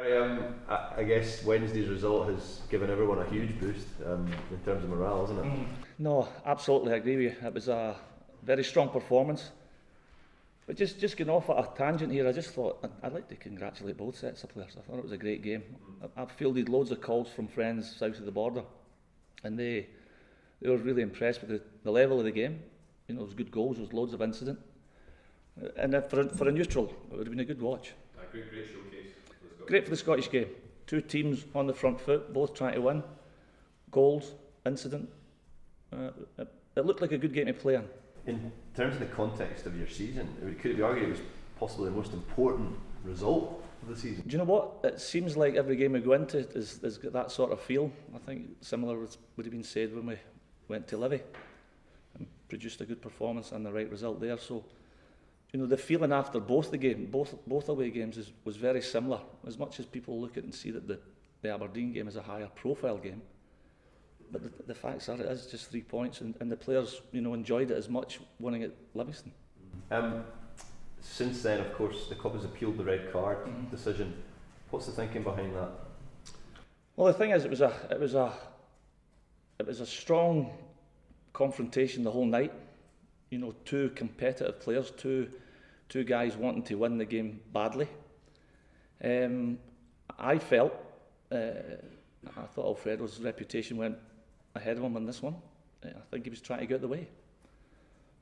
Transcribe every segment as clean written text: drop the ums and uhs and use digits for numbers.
I guess Wednesday's result has given everyone a huge boost in terms of morale, isn't it? No, absolutely, I agree with you. It was a very strong performance. But just getting off at a tangent here, I just thought I'd like to congratulate both sets of players. I thought it was a great game. I've fielded loads of calls from friends south of the border, and they were really impressed with the level of the game. You know, there was good goals, there was loads of incident. And for a neutral, it would have been a good watch. A great showcase. Great for the Scottish game. Two teams on the front foot, both trying to win. Goals, incident. It looked like a good game to play in. In terms of the context of your season, could it be argued it was possibly the most important result of the season? Do you know what? It seems like every game we go into has got that sort of feel. I think similar would have been said when we went to Livy and produced a good performance and the right result there. So, you know, the feeling after both away games was very similar. As much as people look at it and see that the Aberdeen game is a higher profile game, but the facts are it is just 3 points, and the players, you know, enjoyed it as much winning at Livingston. Since then, of course, the club has appealed the red card decision. What's the thinking behind that? Well, the thing is, it was a strong confrontation the whole night. You know, two competitive players, two guys wanting to win the game badly. I felt, I thought Alfredo's reputation went ahead of him on this one. I think he was trying to get out of the way.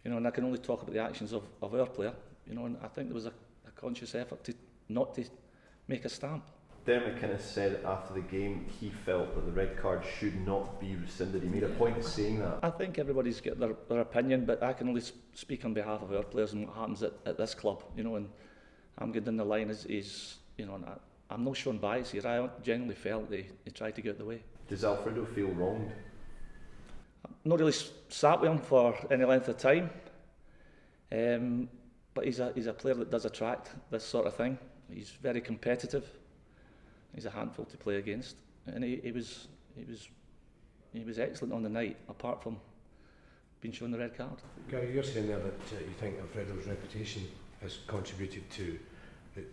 You know, and I can only talk about the actions of our player. You know, and I think there was a conscious effort not to make a stamp. Dermot kind of said after the game he felt that the red card should not be rescinded. He made a point of saying that. I think everybody's got their opinion, but I can only speak on behalf of our players and what happens at this club. You know, and I'm getting the line is you know, and I'm not showing bias here. I genuinely felt they tried to get out of the way. Does Alfredo feel wronged? I've not really sat with him for any length of time, but he's a player that does attract this sort of thing. He's very competitive. He's a handful to play against, and he was excellent on the night, apart from being shown the red card. Gary, you're saying there that you think Alfredo's reputation has contributed to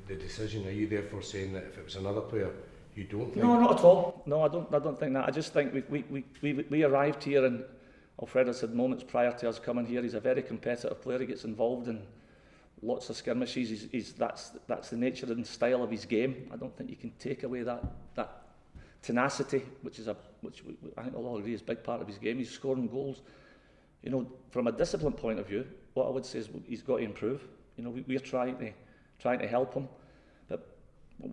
the decision. Are you therefore saying that if it was another player, you don't think? No, not at all. No, I don't think that. I just think we arrived here, and Alfredo's had moments prior to us coming here. He's a very competitive player. He gets involved in lots of skirmishes. That's the nature and style of his game. I don't think you can take away that tenacity, which I think we'll all agree is a big part of his game. He's scoring goals. You know, from a discipline point of view, what I would say is he's got to improve. You know, we're trying to help him, but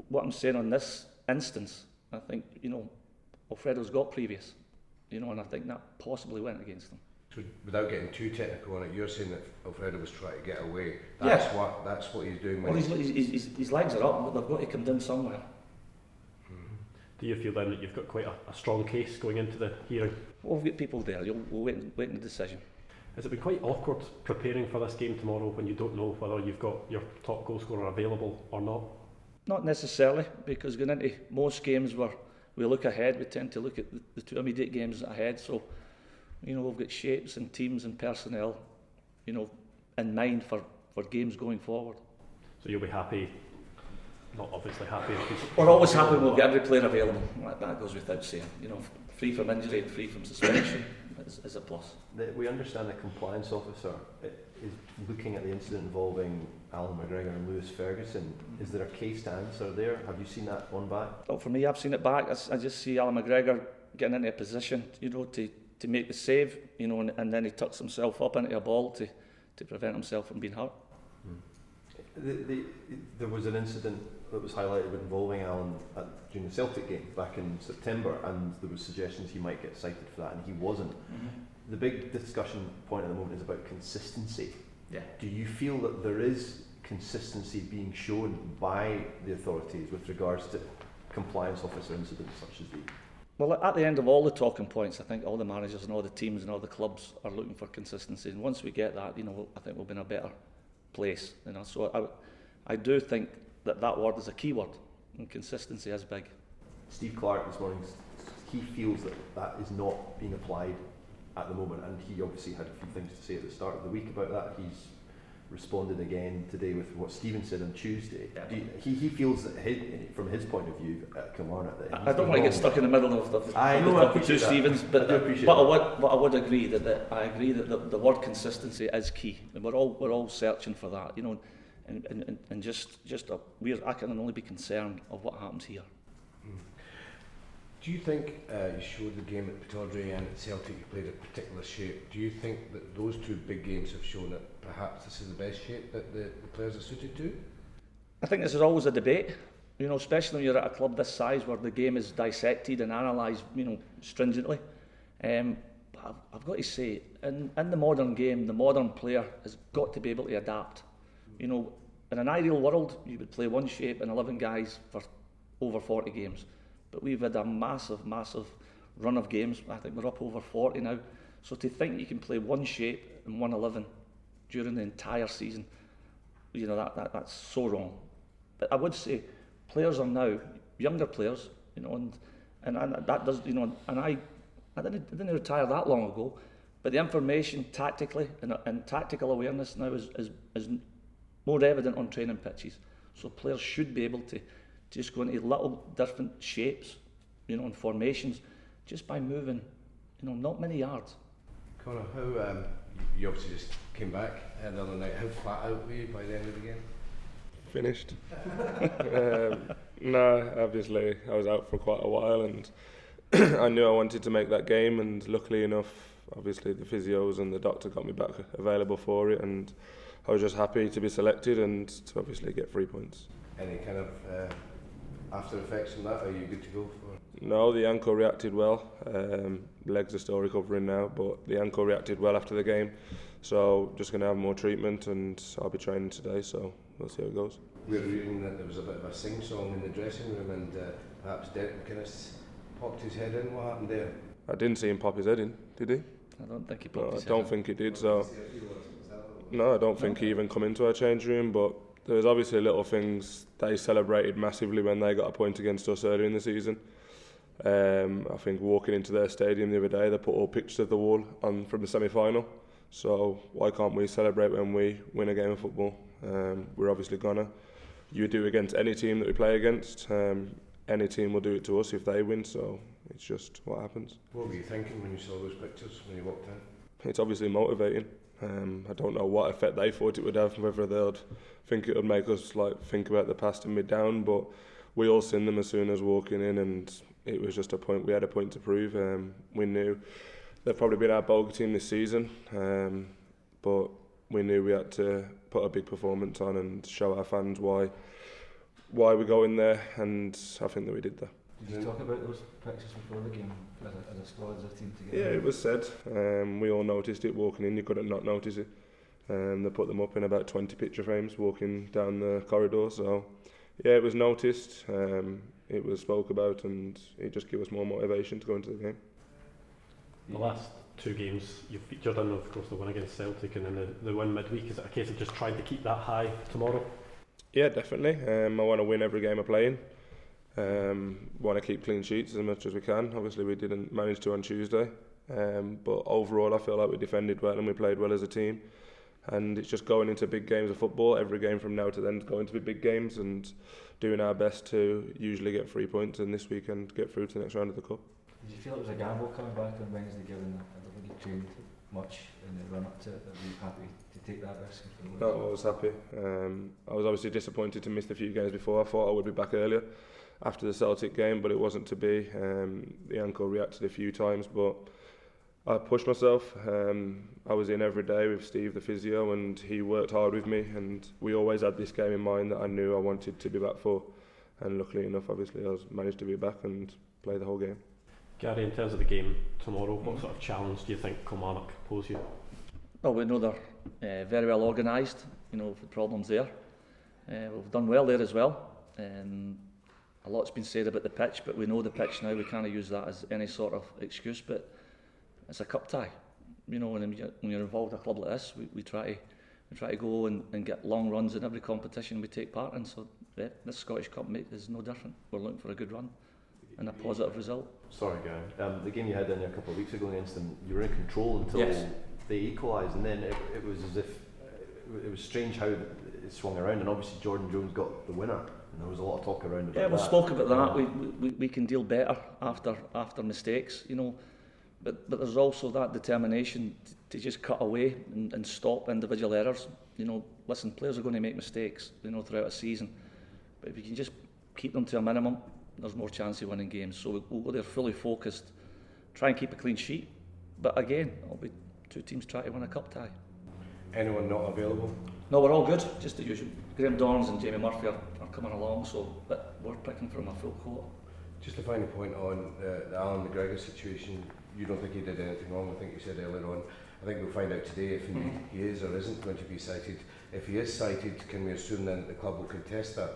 what I'm saying on this instance, I think, you know, Alfredo's got previous, you know, and I think that possibly went against him. So without getting too technical on it, you're saying that Alfredo was trying to get away. That's what he's doing. Well, his legs are up, but they've got to come down somewhere. Do you feel then that you've got quite a strong case going into the hearing? Well, we've got people there. We'll wait in the decision. Has it been quite awkward preparing for this game tomorrow when you don't know whether you've got your top goal scorer available or not? Not necessarily, because going into most games where we look ahead, we tend to look at the two immediate games ahead. So, you know, we've got shapes and teams and personnel, you know, in mind for games going forward. So you'll be happy, not obviously happy. We're always happy when we've got every player available. That goes without saying. You know, free from injury and free from suspension is a plus. We understand the compliance officer is looking at the incident involving Alan McGregor and Lewis Ferguson. Is there a case to answer there? Have you seen that one back? Well, for me, I've seen it back. I just see Alan McGregor getting into a position, you know, to make the save, you know, and then he tucks himself up into a ball to prevent himself from being hurt. There was an incident that was highlighted involving Alan during the Celtic game back in September, and there was suggestions he might get cited for that, and he wasn't. The big discussion point at the moment is about consistency. Yeah. Do you feel that there is consistency being shown by the authorities with regards to compliance officer incidents such as these? Well, at the end of all the talking points, I think all the managers and all the teams and all the clubs are looking for consistency, and once we get that, you know, I think we'll be in a better place. You know, so I do think that word is a key word, and consistency is big. Steve Clark this morning, he feels that is not being applied at the moment, and he obviously had a few things to say at the start of the week about that. He's responded again today with what Stephen said on Tuesday. Yeah. He feels that from his point of view at Kilmarnock that I don't want to get stuck in the middle of the two Stevens, but I would agree that the word consistency is key, and we're all searching for that, you know, and I can only be concerned of what happens here. Do you think you showed the game at Pittodrie and at Celtic you played a particular shape? Do you think that those two big games have shown that perhaps this is the best shape that the players are suited to? I think this is always a debate, you know, especially when you're at a club this size where the game is dissected and analysed, you know, stringently. I've got to say, in the modern game, the modern player has got to be able to adapt. You know, in an ideal world, you would play one shape and 11 guys for over 40 games. But we've had a massive run of games. I think we're up over 40 now. So to think you can play one shape and 111 during the entire season, you know, that's so wrong. But I would say players are now younger players, you know, and that does, you know, and I didn't retire that long ago. But the information tactically and tactical awareness now is more evident on training pitches. So players should be able to just go into little different shapes, you know, and formations, just by moving, you know, not many yards. Conor, how you obviously just came back the other night. How flat out were you by the end of the game? Finished. No, obviously I was out for quite a while, and I knew I wanted to make that game. And luckily enough, obviously the physios and the doctor got me back available for it, and I was just happy to be selected and to obviously get 3 points. Any kind of after effects from that? Are you good to go for? No, the ankle reacted well. Legs are still recovering now, but the ankle reacted well after the game. So just going to have more treatment, and I'll be training today, so we'll see how it goes. We're reading that there was a bit of a sing-song in the dressing room, and perhaps Derek McAllister popped his head in. What happened there? I didn't see him pop his head in, did he? I don't think he popped his head in. I don't think he did, so... No, I don't think he even come into our change room, but there was obviously little things that he celebrated massively when they got a point against us earlier in the season. I think walking into their stadium the other day, they put all pictures of the wall on from the semi-final. So why can't we celebrate when we win a game of football? We're obviously gonna. You do against any team that we play against. Any team will do it to us if they win. So it's just what happens. What were you thinking when you saw those pictures when you walked in? It's obviously motivating. I don't know what effect they thought it would have, whether they'd think it would make us like think about the past and be down, but we all seen them as soon as walking in, and it was just a point. We had a point to prove. We knew they've probably been our bogey team this season, but we knew we had to put a big performance on and show our fans why we go in there, and I think that we did that. Did you talk about those pictures before the game as a squad, as a team together? Yeah, it was said. We all noticed it walking in. You couldn't not notice it. They put them up in about 20 picture frames walking down the corridor. So, yeah, it was noticed. It was spoke about, and it just gave us more motivation to go into the game. The last two games you've featured in, of course, the one against Celtic and then the win midweek. Is it a case of just trying to keep that high tomorrow? Yeah, definitely. I want to win every game I play in. Want to keep clean sheets as much as we can. Obviously we didn't manage to on Tuesday, but overall I feel like we defended well and we played well as a team, and it's just going into big games of football. Every game from now to then is going to be big games, and doing our best to usually get 3 points and this weekend get through to the next round of the cup. Did you feel it was a gamble coming back on Wednesday, given that I don't think you trained much in the run up to it? Were you happy to take that risk? No, I was happy. I was obviously disappointed to miss the few games before. I thought I would be back earlier after the Celtic game, but it wasn't to be. The ankle reacted a few times, but I pushed myself. I was in every day with Steve, the physio, and he worked hard with me, and we always had this game in mind that I knew I wanted to be back for, and luckily enough, obviously, I managed to be back and play the whole game. Gary, in terms of the game tomorrow, what sort of challenge do you think Kilmarnock pose you? Well, we know they're very well organised, you know, the problems there. We've done well there as well. A lot's been said about the pitch, but we know the pitch now. We can't use that as any sort of excuse, but it's a cup tie. You know, when you're involved in a club like this, we try to go and get long runs in every competition we take part in. So yeah, this Scottish Cup is no different. We're looking for a good run and a positive result. Sorry, Gary. The game you had in there a couple of weeks ago against them, you were in control until yes. they equalised, and then it was as if it was strange how it swung around, and obviously Jordan Jones got the winner, and there was a lot of talk around about Yeah, we that. spoke about that. We can deal better after mistakes, you know. But there's also that determination to just cut away and stop individual errors. You know, listen, players are going to make mistakes, you know, throughout a season. But if you can just keep them to a minimum, there's more chance of winning games. So we'll go there fully focused, try and keep a clean sheet. But again, it'll be two teams trying to win a cup tie. Anyone not available? No, we're all good, just the usual. Graham Dorrans and Jamie Murphy are coming along, so but we're picking from a full court. Just a final point on the Alan McGregor situation. You don't think he did anything wrong? I think you said earlier on. I think we'll find out today if indeed he is or isn't going to be cited. If he is cited, can we assume then that the club will contest that?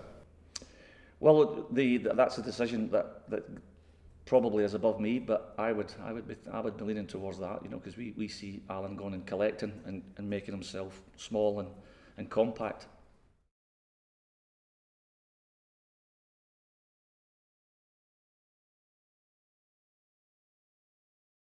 Well, that's a decision that probably is above me, but I would be leaning towards that, you know, because we see Alan going and collecting and making himself small and compact.